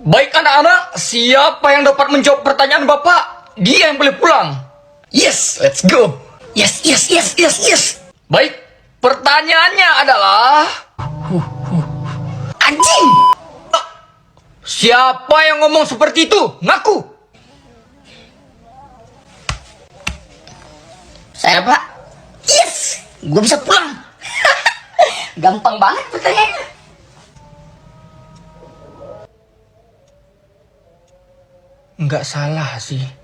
Baik anak-anak, siapa yang dapat menjawab pertanyaan Bapak? Dia yang boleh pulang. Yes, let's go. Yes, yes, yes, yes, yes. Baik, pertanyaannya adalah... Anjing! Siapa yang ngomong seperti itu? Ngaku. Saya Pak. Yes, gue bisa pulang. Gampang banget pertanyaannya. Nggak salah sih.